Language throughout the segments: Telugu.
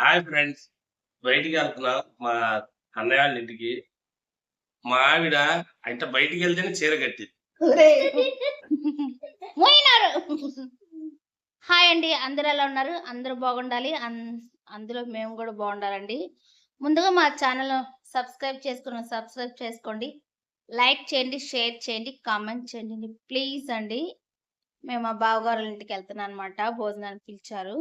Hi friends. బయటికెళ్తున్నాం మా అన్నయ్య వాళ్ళ ఇంటికి. మా ఆవిడ అంటే బయటికెళ్తేనే చీర కట్టింది. హాయ్ అండి, అందరూ ఎలా ఉన్నారు? అందరూ బాగుండాలి, అందులో మేము కూడా బాగుండాలండి. ముందుగా మా ఛానల్ సబ్స్క్రైబ్ చేసుకోండి, లైక్ చేయండి, షేర్ చేయండి, కామెంట్ చేయండి ప్లీజ్ అండి. మేము మా బావగారుల ఇంటికి వెళ్తున్నాం అనమాట. భోజనానికి పిలిచారు.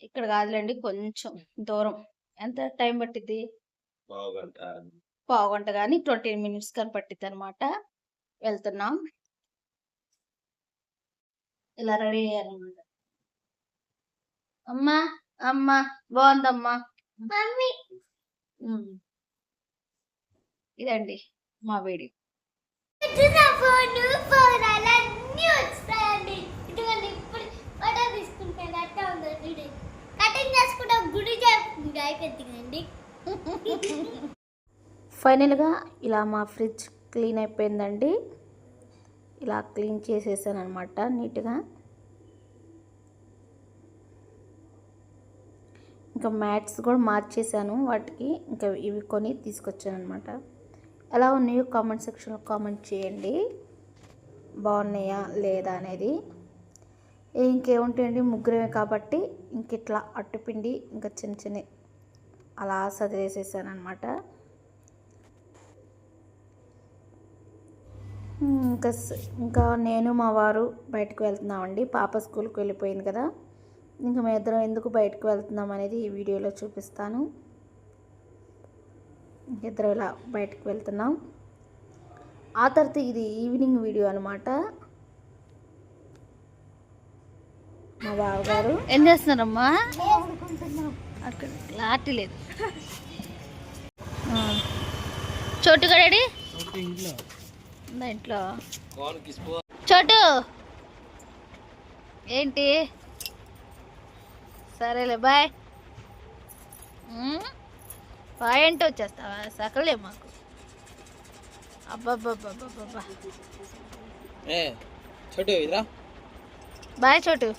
ఇక్కడ కాదులేండి, కొంచెం దూరం. ఎంత టైం పట్టిద్ది? పావు గంట కానీ 20 minutes కానీ పట్టిద్ది అనమాట. వెళ్తున్నాం. ఇలా రెడీ అయ్యారనమాట. అమ్మా అమ్మా బాగుందమ్మా మమ్మీ. ఇదండి మా వీడియో. ఫైనల్గా ఇలా మా ఫ్రిడ్జ్ క్లీన్ అయిపోయిందండి. ఇలా క్లీన్ చేసేసాను అనమాట నీట్గా. ఇంకా మ్యాట్స్ కూడా మార్చేసాను వాటికి. ఇంకా ఇవి కొని తీసుకొచ్చాను అనమాట. ఎలా ఉన్నాయో కామెంట్ సెక్షన్లో కామెంట్ చేయండి, బాగున్నాయా లేదా అనేది. ఇంకేముంటాయండి, ముగ్గురమే కాబట్టి ఇంక ఇట్లా అట్టుపిండి ఇంకా చిన్న చిన్న అలా సదిరేసేసాను అనమాట. ఇంకా నేను మా వారు బయటకు వెళ్తున్నామండి. పాప స్కూల్కి వెళ్ళిపోయింది కదా, ఇంకా మేము ఇద్దరం ఎందుకు బయటకు వెళ్తున్నాం అనేది ఈ వీడియోలో చూపిస్తాను. ఇద్దరు ఇలా బయటకు వెళ్తున్నాం. ఆ తర్వాత ఇది ఈవినింగ్ వీడియో అనమాట. మా బావగారు ఏం చేస్తున్నారమ్మా? అక్కడ లాటి లేదు. చోటుగాడి ఇంట్లో చోటు ఏంటి? సరేలే బాయ్. బాయ్ అంటే వచ్చేస్తావా? సకలే మాకు. అబ్బాబ్బాబ్బాబ్బా. బాయ్ చోటు.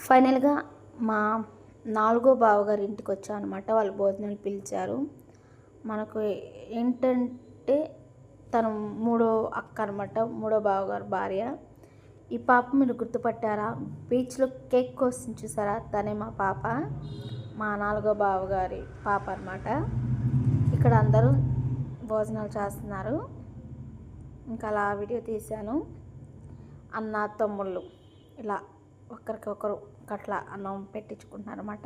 ఫైనల్గా మా 4వ బావగారి ఇంటికి వచ్చాం అనమాట. వాళ్ళు భోజనాలు పిలిచారు. మనకు ఏంటంటే తను 3వ అక్క అనమాట, 3వ బావగారు భార్య. ఈ పాప మీరు గుర్తుపట్టారా? బీచ్లో కేక్ కోసం చూసారా? తనే మా పాప, మా 4వ బావగారి పాప అనమాట. ఇక్కడ అందరూ భోజనాలు చేస్తున్నారు. ఇంకా అలా వీడియో తీశాను. అన్న తమ్ముళ్ళు ఇలా ఒకరికొకరు అట్లా అన్నం పెట్టించుకుంటున్నారు అనమాట.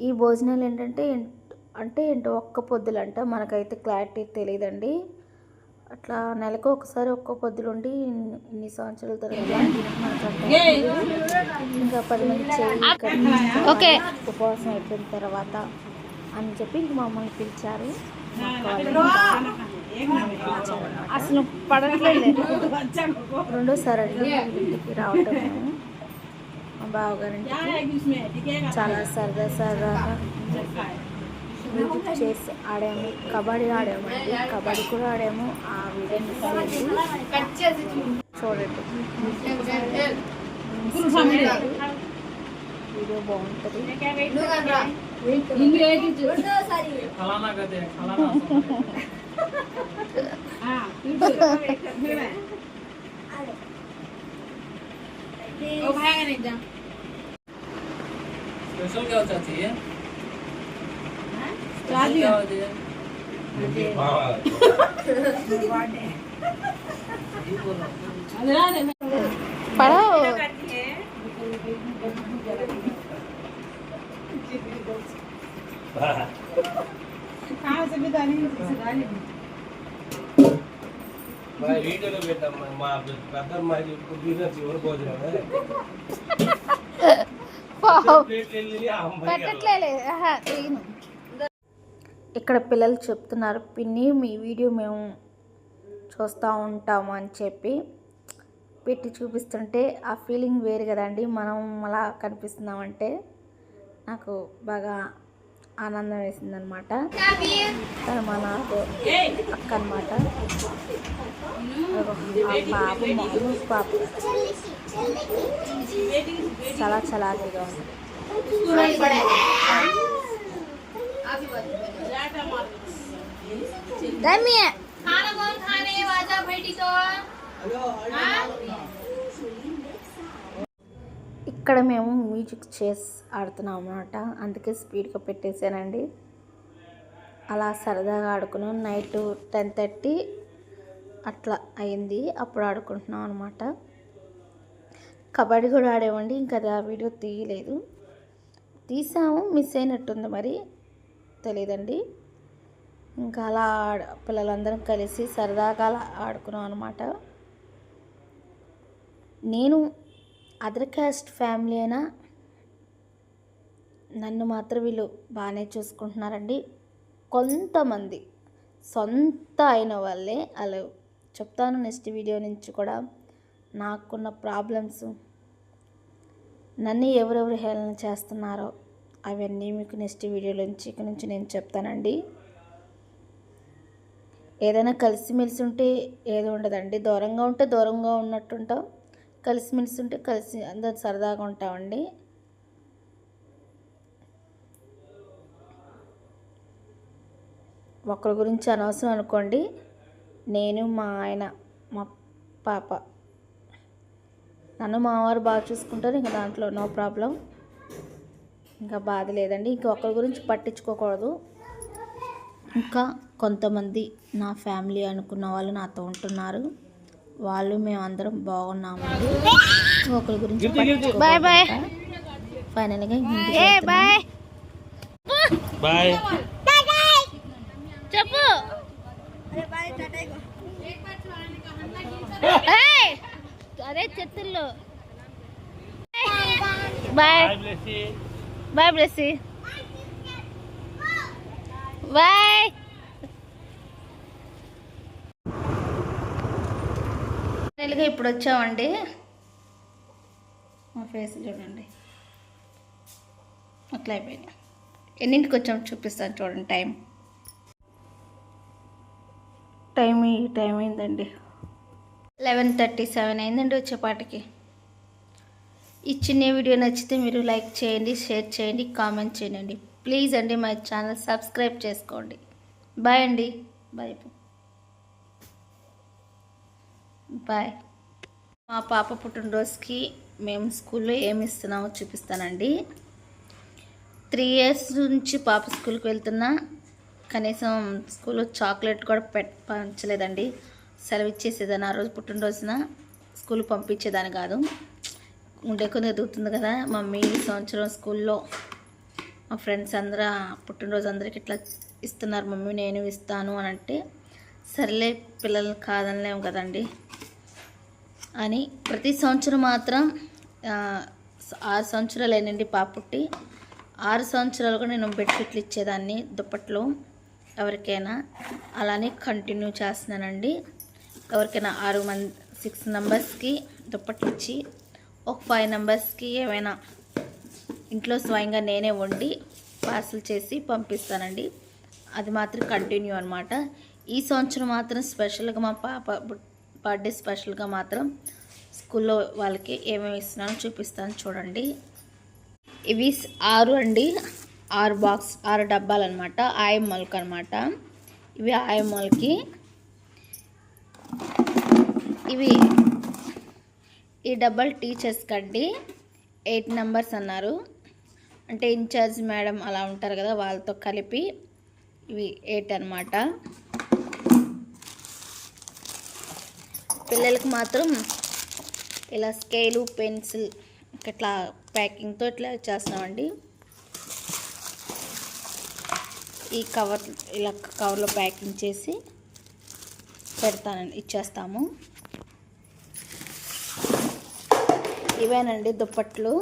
ఈ భోజనాలు ఏంటో ఒక్క పొద్దులంట. మనకైతే క్లారిటీ తెలియదండి. అట్లా నెలకు ఒకసారి ఒక్క పొద్దులు ఉండి ఇన్ని సంవత్సరాల తర్వాత ఇంకా 10 మంది ఓకే ఉపవాసం అయిపోయిన తర్వాత అని చెప్పి ఇంక మమ్మల్ని పిలిచారు. అసలు పడట్లేదు. రెండోసారి అండి ఇంటికి రావటం. మా బావగారింటికి చాలా సరదాగా మ్యూజిక్ చేసి ఆడాము, కబడ్డీ ఆడామండి. కబడ్డీ కూడా ఆడాము. ఆ వీడియో చూడండి, వీడియో బాగుంటుంది. स्पेशल क्या चाची है? వీడియోలో పెట్టాం. మా పెద్ద అమ్మాయి చివరి భోజనం ఇక్కడ పిల్లలు చెప్తున్నారు, పిన్ని మీ వీడియో మేము చూస్తూ ఉంటాము అని చెప్పి పెట్టి చూపిస్తుంటే ఆ ఫీలింగ్ వేరు కదండి. మనం అలా కనిపిస్తున్నామంటే నాకు బాగా ఆనందం వేసిందనమాట. తను మా నాకు అక్క అనమాట. బాబు మామూలు పాప చాలా చలాకీగా ఉంది. ఇక్కడ మేము మ్యూజిక్ చేస్ ఆడుతున్నాం అన్నమాట. అందుకే స్పీడ్గా పెట్టేశానండి. అలా సరదాగా ఆడుకున్నాం. నైట్ 10:30 అట్లా అయింది. అప్పుడు ఆడుకుంటున్నాం అనమాట. కబడ్డీ కూడా ఆడేవండి. ఇంకా అది ఆ వీడియో తీయలేదు. తీసాము, మిస్ అయినట్టుంది మరి తెలియదండి. ఇంకా అలా పిల్లలందరం కలిసి సరదాగా అలా ఆడుకున్నాం అనమాట. నేను అదర్ క్యాస్ట్ ఫ్యామిలీ అయినా నన్ను మాత్రం వీళ్ళు బాగానే చూసుకుంటున్నారండి. కొంతమంది సొంత అయిన వాళ్ళే అలా చెప్తాను. నెక్స్ట్ వీడియో నుంచి కూడా నాకున్న ప్రాబ్లమ్స్, నన్ను ఎవరెవరు హేళన చేస్తున్నారో అవన్నీ మీకు నెక్స్ట్ వీడియోలో నుంచి నేను చెప్తానండి. ఏదైనా కలిసిమెలిసి ఉంటే ఏది ఉండదండి. దూరంగా ఉంటే దూరంగా ఉన్నట్టుంటాం, కలిసిమెలిసి ఉంటే కలిసి అందరు సరదాగా ఉంటామండి. ఒకరి గురించి అనవసరం అనుకోండి. నేను, మా ఆయన, మా పాప, నన్ను మా వారు బాగా చూసుకుంటారు. ఇంకా దాంట్లో నో ప్రాబ్లం, ఇంకా బాధ లేదండి. ఇంకా ఒకరి గురించి పట్టించుకోకూడదు. ఇంకా కొంతమంది నా ఫ్యామిలీ అనుకున్న వాళ్ళు నాతో ఉంటున్నారు. వాళ్ళు మేమందరం బాగున్నామండి. ఒకరి గురించి పట్టించుకోకూడదు. ఫైనల్గా బాయ్ చెప్పు. అరే చెత్తల్లో బాయ్ బాయ్ బ్లెస్సీ బాయ్. ఫైనల్గా ఇప్పుడు వచ్చామండి. మా ఫేస్ చూడండి అట్లా అయిపోయింది. ఎన్నింటికి వచ్చాము చూపిస్తాను చూడండి. టైం అయిందండి. 11:37 అయిందండి వచ్చేపాటికి. ఈ చిన్న వీడియో నచ్చితే మీరు లైక్ చేయండి, షేర్ చేయండి, కామెంట్ చేయండి. ప్లీజ్ అండి మా ఛానల్ సబ్స్క్రైబ్ చేసుకోండి. బాయ్ అండి. Bye bye. మా పాప పుట్టినరోజుకి మేము స్కూల్లో ఏమి ఇస్తున్నామో చూపిస్తానండి. 3 years నుంచి పాప స్కూల్కి వెళ్తున్నా. కనీసం స్కూల్లో చాక్లెట్ కూడా పంచలేదండి. సెలవు ఇచ్చేసేదాన్ని. ఆ రోజు పుట్టినరోజున స్కూల్ పంపించేదాన్ని కాదు. ఉండే కొన్ని ఎదుగుతుంది కదా మమ్మీ ఈ సంవత్సరం స్కూల్లో మా ఫ్రెండ్స్ అందరూ పుట్టినరోజు అందరికి ఇట్లా ఇస్తున్నారు మమ్మీ, నేను ఇస్తాను అని అంటే, సర్లే పిల్లలు కాదనలేము కదండి అని ప్రతి సంవత్సరం మాత్రం 6 సంవత్సరాలు అయినండి పాప పుట్టి. 6 సంవత్సరాలుగా నేను బెడ్షీట్లు ఇచ్చేదాన్ని, దుప్పట్లు ఎవరికైనా. అలానే కంటిన్యూ చేస్తున్నానండి. ఎవరికైనా 6 మెంబర్స్కి దుప్పట్లు ఇచ్చి, ఒక 5 మెంబర్స్కి ఏమైనా ఇంట్లో స్వయంగా నేనే వండి పార్సల్ చేసి పంపిస్తానండి. అది మాత్రం కంటిన్యూ అనమాట. ఈ సంవత్సరం మాత్రం స్పెషల్గా మా పాప బర్త్డే స్పెషల్గా మాత్రం స్కూల్లో వాళ్ళకి ఏమేమి ఇస్తున్నానో చూపిస్తాను చూడండి. ఇవి 6 అండి. 6 డబ్బాలు అనమాట. ఆయమ్మలకి అనమాట. ఇవి ఆయమ్మలకి. ఇవి ఈ డబ్బాలు టీచర్స్ కండి. 8 మెంబర్స్ అన్నారు. అంటే ఇన్ఛార్జ్ మేడం అలా ఉంటారు కదా, వాళ్ళతో కలిపి ఇవి 8 అనమాట. పిల్లలకి మాత్రం ఇలా స్కేలు, పెన్సిల్ ఇట్లా ప్యాకింగ్తో ఇట్లా చేస్తున్నామండి. ఈ ఇలా కవర్లో ప్యాకింగ్ చేసి ఇచ్చేస్తాము. ఇవేనండి దుప్పట్లు.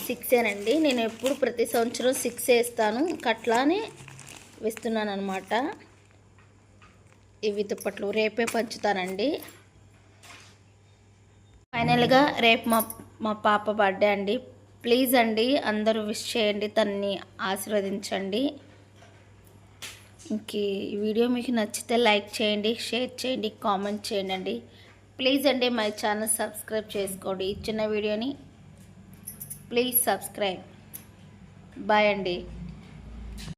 6 నేను ఎప్పుడు ప్రతి సంవత్సరం 6 వేస్తాను. అట్లానే వేస్తున్నాను అనమాట. ఇవి దుప్పట్లు రేపే పంచుతానండి. ఫైనల్గా రేపు మా పాప బర్త్డే అండి. ప్లీజ్ అండి అందరూ విష్ చేయండి, తనని ఆశీర్వదించండి. ఇంక ఈ వీడియో మీకు నచ్చితే లైక్ చేయండి, షేర్ చేయండి, కామెంట్ చేయండి. ప్లీజ్ అండి మై ఛానల్ సబ్స్క్రైబ్ చేసుకోండి. ఈ చిన్న వీడియోని ప్లీజ్ సబ్స్క్రైబ్. బాయ్ అండి.